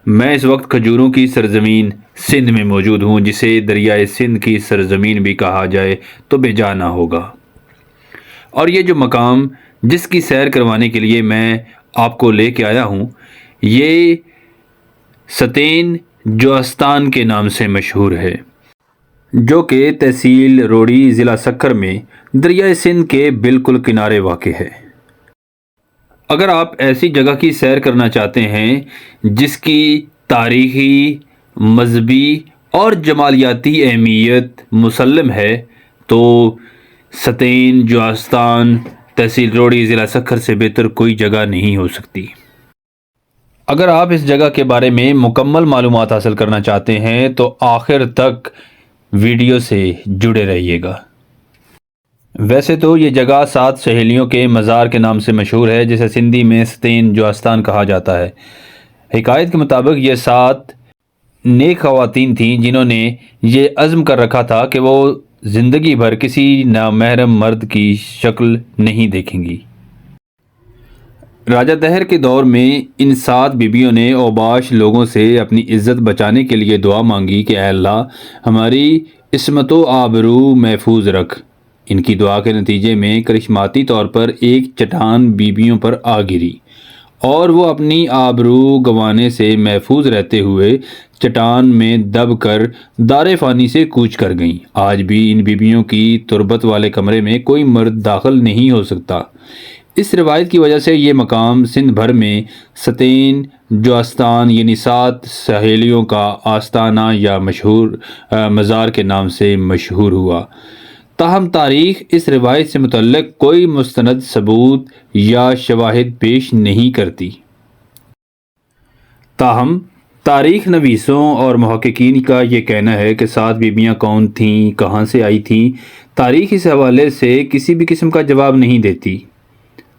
میں اس وقت کھجوروں کی سرزمین سندھ میں موجود ہوں، جسے دریائے سندھ کی سرزمین بھی کہا جائے تو بے جا نہ ہوگا۔ اور یہ جو مقام جس کی سیر کروانے کے لیے میں آپ کو لے کے آیا ہوں، یہ ستین جوستان کے نام سے مشہور ہے، جو کہ تحصیل روڑی، ضلع سکر میں دریائے سندھ کے بالکل کنارے واقع ہے۔ اگر آپ ایسی جگہ کی سیر کرنا چاہتے ہیں جس کی تاریخی، مذہبی اور جمالیاتی اہمیت مسلم ہے، تو ستین جوستان تحصیل روڑی، ضلع سکر سے بہتر کوئی جگہ نہیں ہو سکتی۔ اگر آپ اس جگہ کے بارے میں مکمل معلومات حاصل کرنا چاہتے ہیں تو آخر تک ویڈیو سے جڑے رہیے گا۔ ویسے تو یہ جگہ 7 سہیلیوں کے مزار کے نام سے مشہور ہے، جسے سندھی میں ستین جوستان کہا جاتا ہے۔ حکایت کے مطابق یہ 7 نیک خواتین تھیں جنہوں نے یہ عزم کر رکھا تھا کہ وہ زندگی بھر کسی نامحرم مرد کی شکل نہیں دیکھیں گی۔ راجہ دہر کے دور میں ان 7 بیویوں نے اوباش لوگوں سے اپنی عزت بچانے کے لیے دعا مانگی کہ اے اللہ ہماری عصمت و آبرو محفوظ رکھ۔ ان کی دعا کے نتیجے میں کرشماتی طور پر ایک چٹان بیویوں پر آ گری اور وہ اپنی آبرو گنوانے سے محفوظ رہتے ہوئے چٹان میں دب کر دار فانی سے کوچ کر گئیں۔ آج بھی ان بیویوں کی تربت والے کمرے میں کوئی مرد داخل نہیں ہو سکتا۔ اس روایت کی وجہ سے یہ مقام سندھ بھر میں ستین جوستان یعنی 7 سہیلیوں کا آستانہ یا مشہور مزار کے نام سے مشہور ہوا۔ تاہم تاریخ اس روایت سے متعلق کوئی مستند ثبوت یا شواہد پیش نہیں کرتی۔ تاہم تاریخ نویسوں اور محققین کا یہ کہنا ہے کہ 7 بیویاں کون تھیں، کہاں سے آئی تھیں، تاریخ اس حوالے سے کسی بھی قسم کا جواب نہیں دیتی۔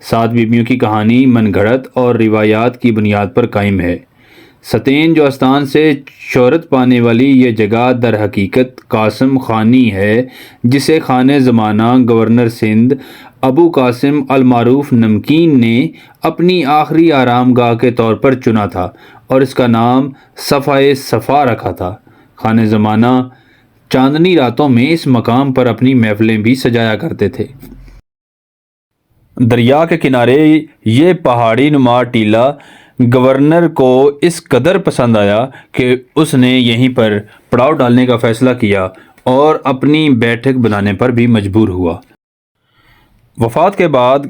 7 بیویوں کی کہانی من گھڑت اور روایات کی بنیاد پر قائم ہے۔ ستین جوستان سے شہرت پانے والی یہ جگہ در حقیقت قاسم خانی ہے، جسے خانِ زمانہ گورنر سندھ ابو قاسم المعروف نمکین نے اپنی آخری آرام گاہ کے طور پر چنا تھا اور اس کا نام صفحۂ صفا رکھا تھا۔ خانِ زمانہ چاندنی راتوں میں اس مقام پر اپنی محفلیں بھی سجایا کرتے تھے۔ دریا کے کنارے یہ پہاڑی نما ٹیلہ گورنر کو اس قدر پسند آیا کہ اس نے یہیں پر پڑاؤ ڈالنے کا فیصلہ کیا اور اپنی بیٹھک بنانے پر بھی مجبور ہوا۔ وفات کے بعد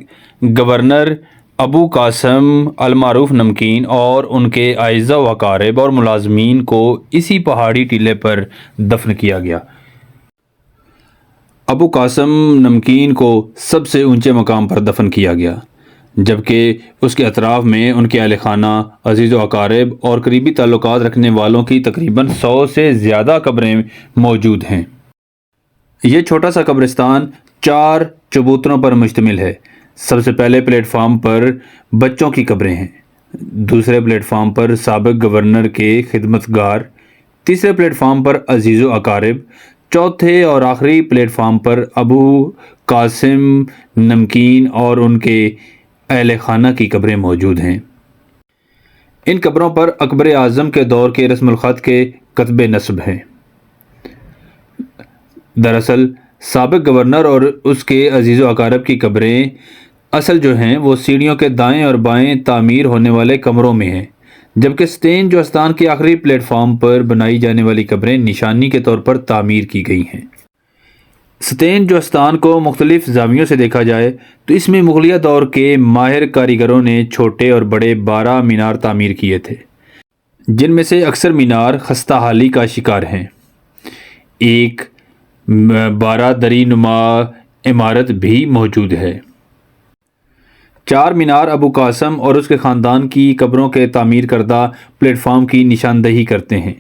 گورنر ابو قاسم المعروف نمکین اور ان کے اعزاء و اقارب اور ملازمین کو اسی پہاڑی ٹیلے پر دفن کیا گیا۔ ابو قاسم نمکین کو سب سے اونچے مقام پر دفن کیا گیا، جبکہ اس کے اطراف میں ان کے اہل خانہ، عزیز و اقارب اور قریبی تعلقات رکھنے والوں کی تقریباً 100 سے زیادہ قبریں موجود ہیں۔ یہ چھوٹا سا قبرستان 4 چبوتروں پر مشتمل ہے۔ سب سے پہلے پلیٹ فارم پر بچوں کی قبریں ہیں، دوسرے پلیٹ فارم پر سابق گورنر کے خدمتگار، تیسرے پلیٹ فارم پر عزیز و اقارب، چوتھے اور آخری پلیٹ فارم پر ابو قاسم نمکین اور ان کے اہل خانہ کی قبریں موجود ہیں۔ ان قبروں پر اکبر اعظم کے دور کے رسم الخط کے کتب نصب ہیں۔ دراصل سابق گورنر اور اس کے عزیز و اقارب کی قبریں اصل جو ہیں وہ سیڑھیوں کے دائیں اور بائیں تعمیر ہونے والے کمروں میں ہیں، جبکہ ستین جوستان کے آخری پلیٹ فارم پر بنائی جانے والی قبریں نشانی کے طور پر تعمیر کی گئی ہیں۔ ستین جوستان کو مختلف زاویوں سے دیکھا جائے تو اس میں مغلیہ دور کے ماہر کاریگروں نے چھوٹے اور بڑے 12 مینار تعمیر کیے تھے، جن میں سے اکثر مینار خستہ حالی کا شکار ہیں۔ ایک 12 دری نما عمارت بھی موجود ہے۔ 4 مینار ابو قاسم اور اس کے خاندان کی قبروں کے تعمیر کردہ پلیٹ فارم کی نشاندہی کرتے ہیں۔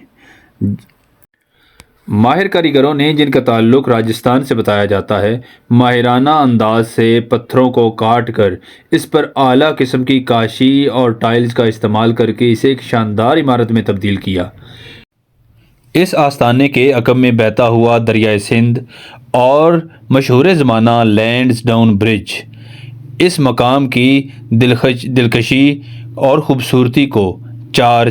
ماہر کاریگروں نے، جن کا تعلق راجستھان سے بتایا جاتا ہے، ماہرانہ انداز سے پتھروں کو کاٹ کر اس پر اعلیٰ قسم کی کاشی اور ٹائلز کا استعمال کر کے اسے ایک شاندار عمارت میں تبدیل کیا۔ اس آستانے کے عقب میں بہتا ہوا دریائے سندھ اور مشہور زمانہ لینڈز ڈاؤن برج اس مقام کی دلکشی اور خوبصورتی کو 4